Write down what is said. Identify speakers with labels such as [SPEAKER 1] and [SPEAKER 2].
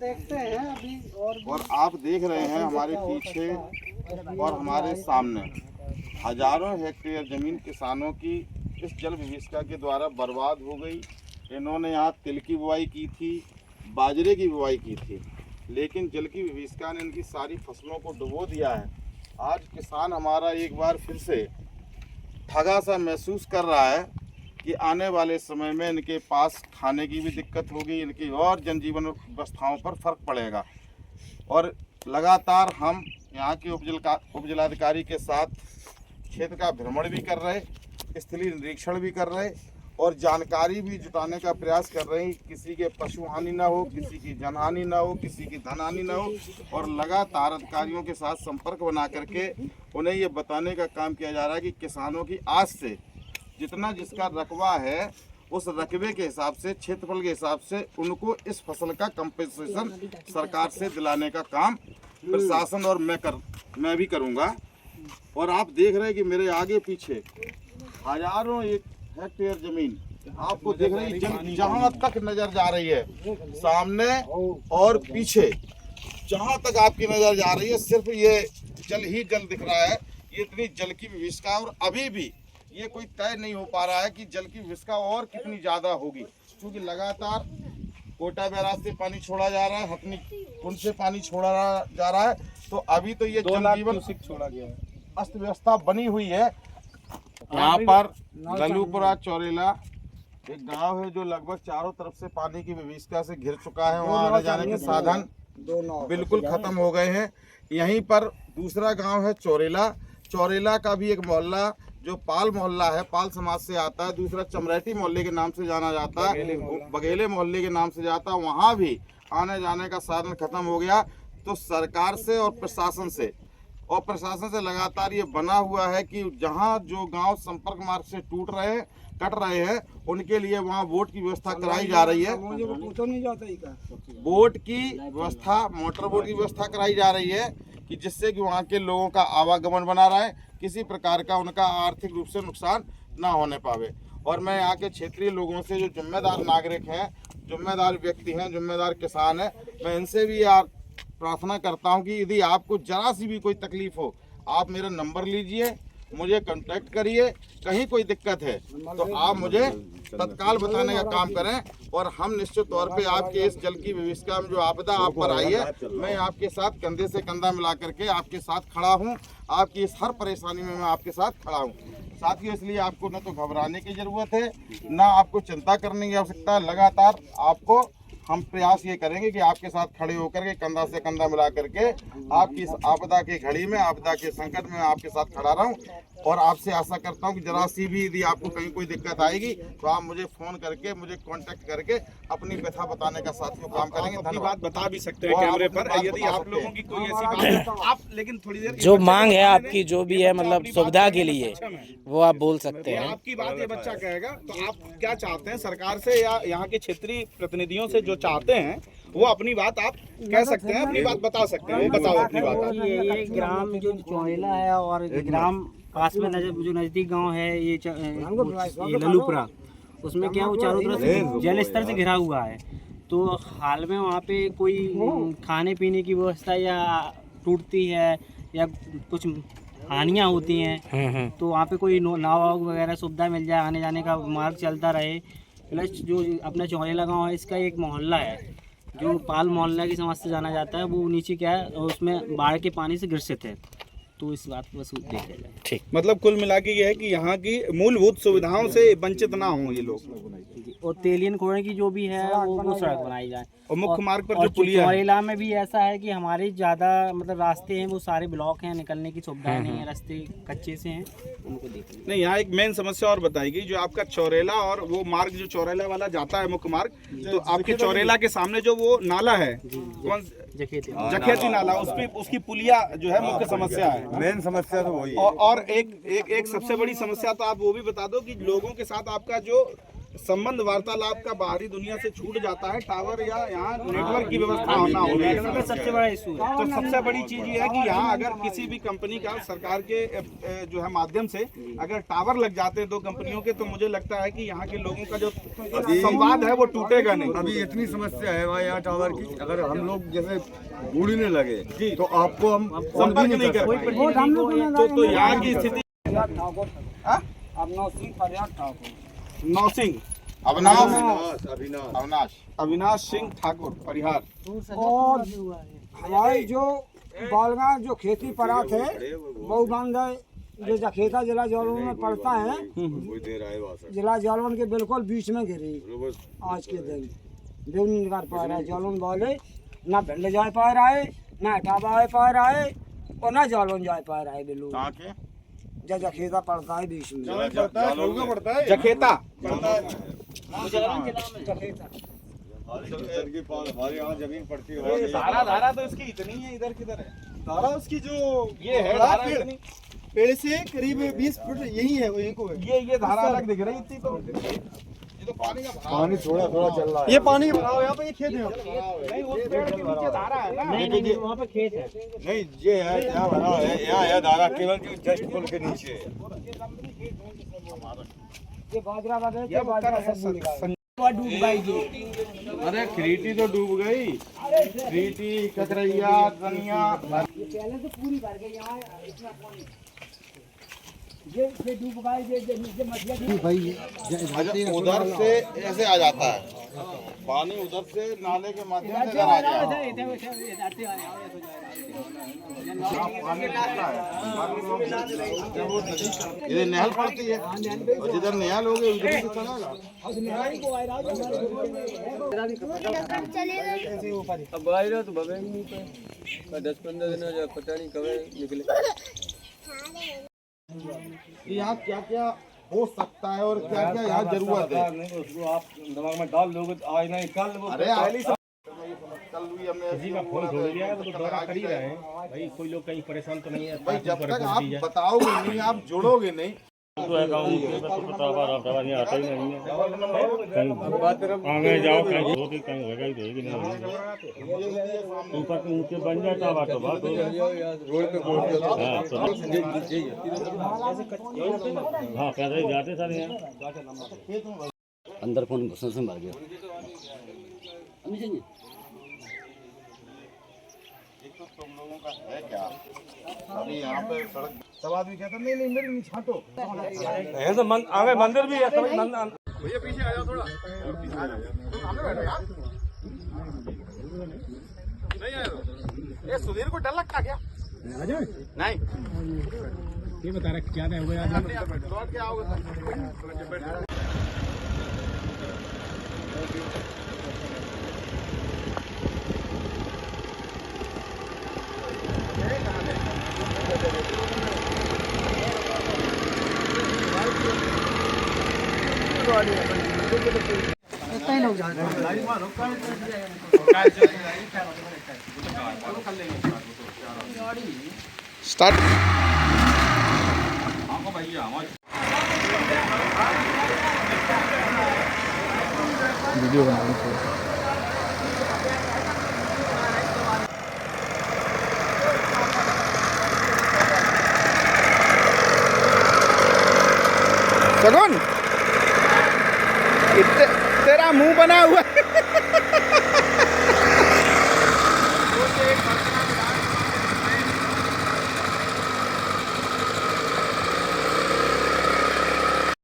[SPEAKER 1] देखते हैं अभी।
[SPEAKER 2] और आप देख रहे हैं हमारे पीछे और हमारे सामने हजारों हेक्टेयर जमीन किसानों की इस जल विभीषिका के द्वारा बर्बाद हो गई। इन्होंने यहाँ तिल की बुआई की थी, बाजरे की बुआई की थी, लेकिन जल की विभीषिका ने इनकी सारी फसलों को डुबो दिया है। आज किसान हमारा एक बार फिर से ठगा सा महसूस कर रहा है कि आने वाले समय में इनके पास खाने की भी दिक्कत होगी, इनकी और जनजीवन व्यवस्थाओं पर फर्क पड़ेगा। और लगातार हम यहाँ के उपजिलाधिकारी के साथ क्षेत्र का भ्रमण भी कर रहे, स्थलीय निरीक्षण भी कर रहे और जानकारी भी जुटाने का प्रयास कर रहे हैं। किसी के पशु हानि ना हो, किसी की जनहानि ना हो, किसी की धन हानि ना हो। और लगातार अधिकारियों के साथ संपर्क बना करके उन्हें ये बताने का काम किया जा रहा है कि किसानों की आज से जितना जिसका रकबा है उस रकबे के हिसाब से, क्षेत्रफल के हिसाब से उनको इस फसल का कंपनसेशन सरकार से दिलाने का काम प्रशासन और मैं भी करूँगा। और आप देख रहे हैं कि मेरे आगे पीछे हजारों एक हेक्टेयर जमीन आपको देख रही है, जहाँ तक नजर जा रही है, सामने और पीछे जहाँ तक आपकी नजर जा रही है, सिर्फ ये जल ही जल दिख रहा है। ये इतनी जल की विभीषिका, और अभी भी ये कोई तय नहीं हो पा रहा है कि जल की विभीषिका और कितनी ज्यादा होगी, क्योंकि लगातार कोटा बैराज से पानी छोड़ा जा रहा है, हथनी कुंड से पानी छोड़ा जा रहा है। तो अभी तो ये जनजीवन छोड़ा गया है, अस्त व्यवस्था बनी हुई है। यहाँ पर गलूपुरा चौरेला एक गांव है जो लगभग चारों तरफ से पानी की विभीषिका से घिर चुका है। वहाँ आने जाने के साधन बिल्कुल खत्म हो गए हैं। यहीं पर दूसरा गांव है चौरेला। चौरेला का भी एक मोहल्ला जो पाल मोहल्ला है, पाल समाज से आता है। दूसरा चमरेटी मोहल्ले के नाम से जाना जाता है, बघेले मोहल्ले के नाम से जाता है। वहाँ भी आने जाने का साधन खत्म हो गया। तो सरकार से और प्रशासन से लगातार ये बना हुआ है कि जहाँ जो गांव संपर्क मार्ग से कट रहे हैं उनके लिए वहाँ बोट की व्यवस्था कराई जा रही है। बोट की व्यवस्था, मोटर बोट की व्यवस्था कराई जा रही है कि जिससे कि वहाँ के लोगों का आवागमन बना रहे, किसी प्रकार का उनका आर्थिक रूप से नुकसान ना होने पावे। और मैं यहाँ के क्षेत्रीय लोगों से, जो जिम्मेदार नागरिक हैं, जिम्मेदार व्यक्ति हैं, जिम्मेदार किसान हैं, मैं इनसे भी प्रार्थना करता हूं कि यदि आपको जरा सी भी कोई तकलीफ हो, आप मेरा नंबर लीजिए, मुझे कांटेक्ट करिए। कहीं कोई दिक्कत है तो आप मुझे तत्काल बताने का काम करें और हम निश्चित तौर पे आपके इस जल की विभीषिका में जो आपदा आप पर आई है, मैं आपके साथ कंधे से कंधा मिला करके आपके साथ खड़ा हूं। आपकी इस हर परेशानी में मैं आपके साथ खड़ा हूं। साथियों, इसलिए आपको न तो घबराने की जरूरत है, ना आपको चिंता करने की आवश्यकता है। लगातार आपको हम प्रयास ये करेंगे कि आपके साथ खड़े होकर के कंधा से कंधा मिला करके आपकी इस आपदा की घड़ी में, आपदा के संकट में आपके साथ खड़ा रहूं। और आपसे आशा करता हूं कि जरा सी भी यदि आपको कहीं कोई दिक्कत आएगी तो आप मुझे फोन करके, मुझे कांटेक्ट करके अपनी व्यथा बताने का साथियों काम करेंगे।
[SPEAKER 3] अपनी बात बता भी सकते हैं कैमरे पर, यदि आप लोगों की कोई ऐसी बात है तो आप, लेकिन थोड़ी देर
[SPEAKER 4] जो मांग है आपकी, जो भी है मतलब सुविधा के लिए, वो आप बोल सकते हैं।
[SPEAKER 3] आपकी बात ये बच्चा कहेगा, तो आप क्या चाहते हैं सरकार से या यहाँ के क्षेत्रीय प्रतिनिधियों से? जो चाहते हैं वो अपनी बात आप कह सकते हैं, अपनी बात बता सकते हैं। बताओ अपनी बात।
[SPEAKER 1] ये ग्राम जो चौरेला है और ग्राम पास में जो नजदीक गांव है ये ललूपुरा, उसमें क्या वो चारों तरफ से जल स्तर से घिरा हुआ है। तो हाल में वहाँ पे कोई खाने पीने की व्यवस्था या टूटती है या कुछ हानियाँ होती हैं, तो वहाँ पे कोई नाव वगैरह सुविधा मिल जाए, आने जाने का मार्ग चलता रहे। प्लस जो अपना चौरेला गाँव है, इसका एक मोहल्ला है जो पाल मोहल्ला की समझ से जाना जाता है, वो नीचे क्या है, उसमें बाढ़ के पानी से ग्रसित है। तो इस बात को बस देखा जाए।
[SPEAKER 4] ठीक,
[SPEAKER 3] मतलब कुल मिला के ये है कि यहाँ की मूलभूत सुविधाओं से वंचित ना हो ये लोग।
[SPEAKER 1] और तेलियन खोड़े की जो भी है वो सड़क बनाई जाए।
[SPEAKER 3] और मुख्य मार्ग पर जो
[SPEAKER 1] और
[SPEAKER 3] पुलिया है,
[SPEAKER 1] चौरेला में भी ऐसा है कि हमारे ज़्यादा मतलब रास्ते हैं वो सारे ब्लॉक हैं, निकलने की सुविधाएं नहीं है, रास्ते कच्चे से हैं, उनको देखिए।
[SPEAKER 3] नहीं, यहाँ एक मेन समस्या और बताएगी, जो आपका चौरेला और वो मार्ग जो चौरेला वाला जाता है मुख्य मार्ग, तो आपके चौरेला के सामने जो वो नाला है, कौन जखेती नाला, उसकी पुलिया जो है मुख्य समस्या है,
[SPEAKER 5] मेन समस्या तो वही है।
[SPEAKER 3] और एक सबसे बड़ी समस्या तो आप वो भी बता दो कि लोगों के साथ आपका जो संबंध वार्तालाप का बाहरी दुनिया से छूट जाता है, टावर या यहाँ नेटवर्क की व्यवस्था होना होगी।
[SPEAKER 1] सबसे बड़ा इशू है।
[SPEAKER 3] तो सबसे बड़ी चीज ये है कि यहाँ अगर किसी भी कंपनी का सरकार के जो है माध्यम से अगर टावर लग जाते हैं 2 कंपनियों के, तो मुझे लगता है कि यहाँ के लोगों का जो संवाद है वो टूटेगा नहीं।
[SPEAKER 5] अभी इतनी समस्या है वहाँ यहाँ टावर की, अगर हम लोग जैसे ढूंढने लगे तो आपको हम
[SPEAKER 3] संपर्क नहीं कर पाएंगे। तो यहाँ की स्थिति नौसिंह अविनाश सिंह ठाकुर परिहार।
[SPEAKER 6] और हमारी जो बालगांव जो खेती परात है बहु बांध जो जखेता जिला जालौन में पड़ता है, जिला जालौन के बिल्कुल बीच में गिरी आज के दिन। भी नहीं निकाल पा रहा है जालौन वाले, ना भिंड जा पा रहा है, ना इटावा पा रहा है और ना जालौन जा पा रहा है। बिल्कुल जो जखेता पड़ता है बीच में,
[SPEAKER 3] जखेता
[SPEAKER 5] हमारे यहाँ जमीन पड़ती है।
[SPEAKER 3] धारा तो इसकी इतनी है, इधर किधर है
[SPEAKER 5] धारा उसकी जो
[SPEAKER 3] ये है धारा इतनी,
[SPEAKER 5] पेड़ से करीब 20 फुट यही है, वही को है।
[SPEAKER 3] ये धारा अलग दिख रही थी। तो ये तो पानी का भराव
[SPEAKER 5] पानी थोड़ा थोड़ा चल रहा है।
[SPEAKER 6] ये पानी का भराव यहाँ पे, ये खेत है।
[SPEAKER 3] नहीं, उस पेड़ के नीचे धारा है ना।
[SPEAKER 1] नहीं वहाँ पे खेत है।
[SPEAKER 5] नहीं ये है यहाँ भरा है, यहाँ है धारा केवल जो जस्ट पुल के नीचे है।
[SPEAKER 6] ये बाजरा वगैरह ये बाजरा सब डूब गई।
[SPEAKER 2] अरे खरीटी तो डूब गई, खरीटी ककरैया धनिया
[SPEAKER 6] पहले तो पूरी भर गई। यहाँ इतना पानी ये डूब गई। ये मछलियाँ भाई
[SPEAKER 2] उधर से ऐसे आ जाता है पानी, उधर से नाले के माध्यम से आ जाता है। इधर नहर पड़ती है और जिधर नहर हो गई उधर से चलेगा।
[SPEAKER 5] अब आएगा तो भवेंगे नहीं पे 10-15 दिन हो पता नहीं कब निकले।
[SPEAKER 2] यहाँ क्या क्या हो सकता है और क्या क्या यहाँ जरूरत है,
[SPEAKER 5] उसको आप दिमाग में डाल लोगे तो आज नहीं कल वो
[SPEAKER 2] अरे
[SPEAKER 5] पहले
[SPEAKER 2] कल भी हमने
[SPEAKER 7] किसी का फोन छोड़ दिया है, वो तो दौरा कर ही रहे हैं भाई। कोई लोग कहीं परेशान तो नहीं है
[SPEAKER 2] भाई, जब तक आप बताओगे नहीं, आप जोड़ोगे नहीं
[SPEAKER 7] तो है गाँव में नहीं आता ही नहीं है। कहीं आगे जाओ कहीं होती कहीं होगा ही देगी नहीं ऊपर के ऊँचे बन जाता बात तो बात हो
[SPEAKER 5] रोड पे
[SPEAKER 7] हाँ पैदल ही जाते सारे यहाँ।
[SPEAKER 8] अंदर फोन घुसने से मर गया।
[SPEAKER 2] एक तो तुम लोगों का है क्या, अभी यहाँ पे सड़क
[SPEAKER 3] सब आदमी कहता नहीं नहीं मेरे नहीं छाटो।
[SPEAKER 5] है तो आगे मंदिर भी है।
[SPEAKER 3] भैया पीछे आ जाओ थोड़ा, सामने बैठो यार। नहीं आए ये सुधीर को डर लगता क्या? नहीं
[SPEAKER 7] ये बता रहा क्या है
[SPEAKER 3] लौट के आओगे।
[SPEAKER 6] इतना ही लोग जा रहे हैं।
[SPEAKER 3] स्टार्ट वीडियो बनाने को सगुन तेरा मुंह बना हुआ है।